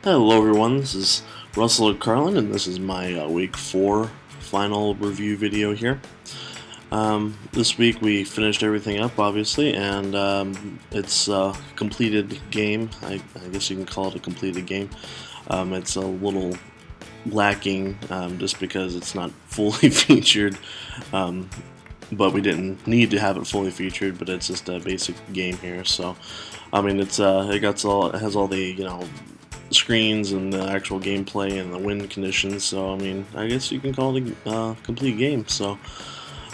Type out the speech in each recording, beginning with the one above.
Hello everyone, this is Russell at Carlin, and this is my Week 4 final review video here. This week we finished everything up, obviously, and it's a completed game. I guess you can call it a completed game. It's a little lacking just because it's not fully featured, but we didn't need to have it fully featured, but it's just a basic game here. So, I mean, it has all the, screens and the actual gameplay and the wind conditions, so I mean, I guess you can call it a complete game. So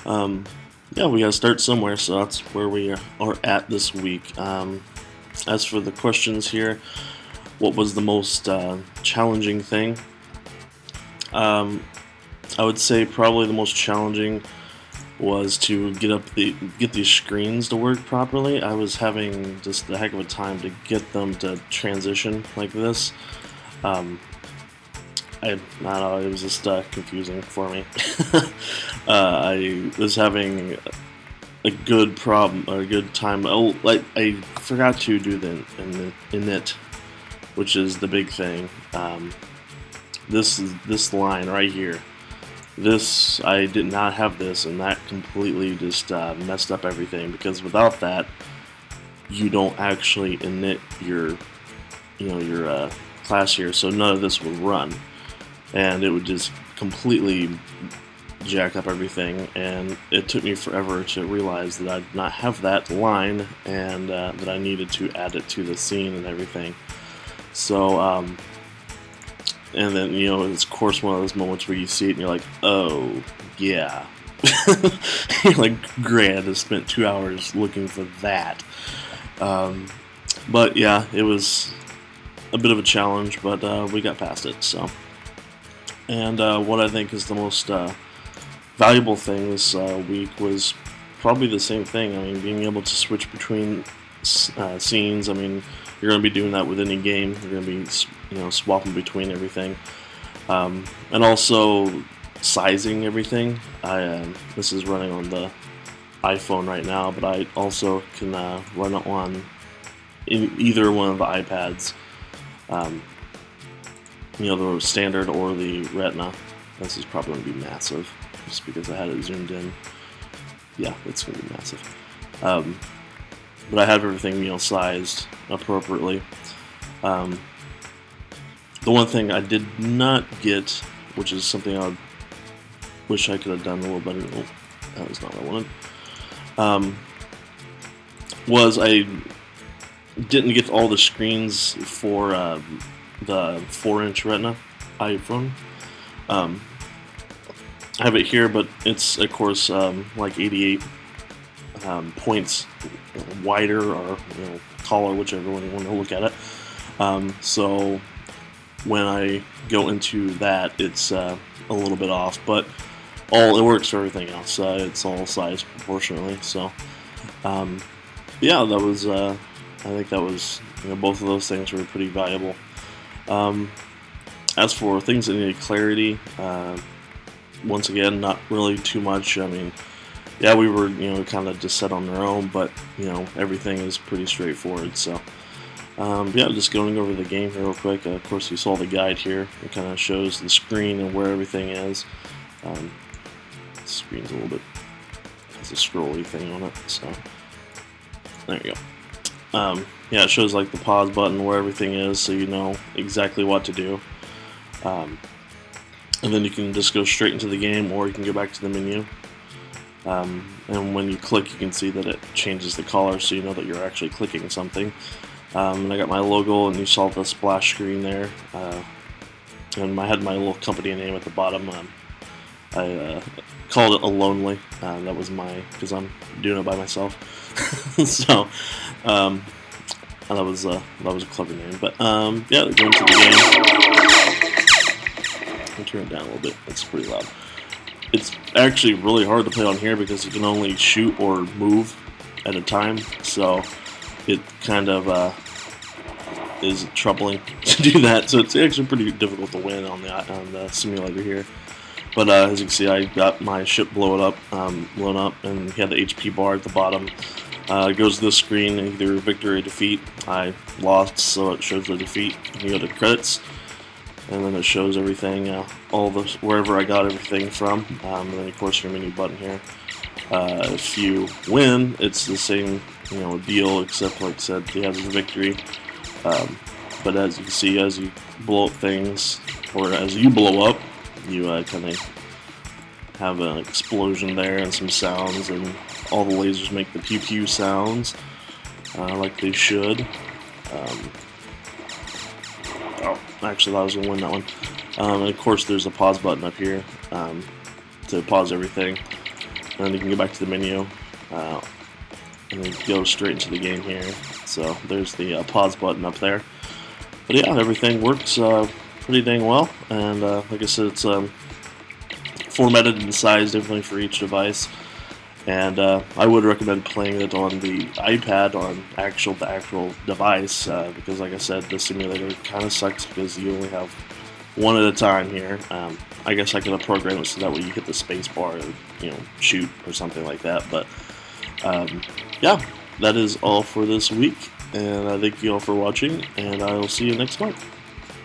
yeah, we gotta start somewhere, so that's where we are at this week. As for the questions here, what was the most challenging thing? I would say probably the most challenging was to get these screens to work properly. I was having just a heck of a time to get them to transition like this. I don't know, it was just confusing for me. I was having a good time. Oh, like I forgot to do the init, which is the big thing. This line right here. I did not have this, and that completely just messed up everything, because without that, you don't actually init your class here, so none of this would run, and it would just completely jack up everything. And it took me forever to realize that I did not have that line, and that I needed to add it to the scene and everything. So and then, it's of course one of those moments where you see it and you're like, oh, yeah. You're like, great, I just spent 2 hours looking for that. But yeah, it was a bit of a challenge, but we got past it, so. And what I think is the most valuable thing this week was probably the same thing. I mean, being able to switch between scenes. I mean, you're going to be doing that with any game. You're going to be, swapping between everything, and also sizing everything. This is running on the iPhone right now, but I also can run it on either one of the iPads. The standard or the Retina. This is probably going to be massive, just because I had it zoomed in. Yeah, it's going to be massive. But I have everything, sized appropriately. The one thing I did not get, which is something I wish I could have done a little better. Oh, that was not what I wanted. Was I didn't get all the screens for the 4-inch Retina iPhone. I have it here, but it's of course like 88 points wider or taller, whichever one you want to look at it. So when I go into that, it's a little bit off, but it works for everything else. It's all sized proportionately. So yeah, that was I think that was both of those things were pretty valuable. As for things that needed clarity, once again, not really too much. I mean, yeah, we were, kind of just set on their own, but, everything is pretty straightforward. So, yeah, just going over the game here real quick. Of course, you saw the guide here. It kind of shows the screen and where everything is. The screen's a little bit, has a scrolly thing on it, so there you go. Yeah, it shows like the pause button, where everything is, so you know exactly what to do. And then you can just go straight into the game, or you can go back to the menu. And when you click, you can see that it changes the color, so you know that you're actually clicking something. And I got my logo, and you saw the splash screen there. And I had my little company name at the bottom. I called it Lonely. That was because I'm doing it by myself. So that was a clever name. But yeah, going to the game. I'll turn it down a little bit. It's pretty loud. It's actually really hard to play on here because you can only shoot or move at a time, so it kind of is troubling to do that. So it's actually pretty difficult to win on the simulator here. But as you can see, I got my ship blown up, and had the HP bar at the bottom. It goes to this screen, either victory or defeat. I lost, so it shows the defeat. You go to credits, and then it shows everything, wherever I got everything from. And then of course your menu button here. If you win, it's the same deal, except like I said, he has a victory. But as you can see, as you blow up things, or as you blow up, you kind of have an explosion there and some sounds, and all the lasers make the pew pew sounds like they should. Oh, actually, I was going to win that one. And of course, there's a pause button up here to pause everything. And then you can go back to the menu and then go straight into the game here. So there's the pause button up there. But yeah, everything works pretty dang well. And like I said, it's formatted and sized differently for each device. And I would recommend playing it on the iPad on the actual device because, like I said, the simulator kind of sucks because you only have one at a time here. I guess I could have programmed it so that way you hit the space bar or shoot or something like that. But yeah, that is all for this week, and I thank you all for watching, and I will see you next month.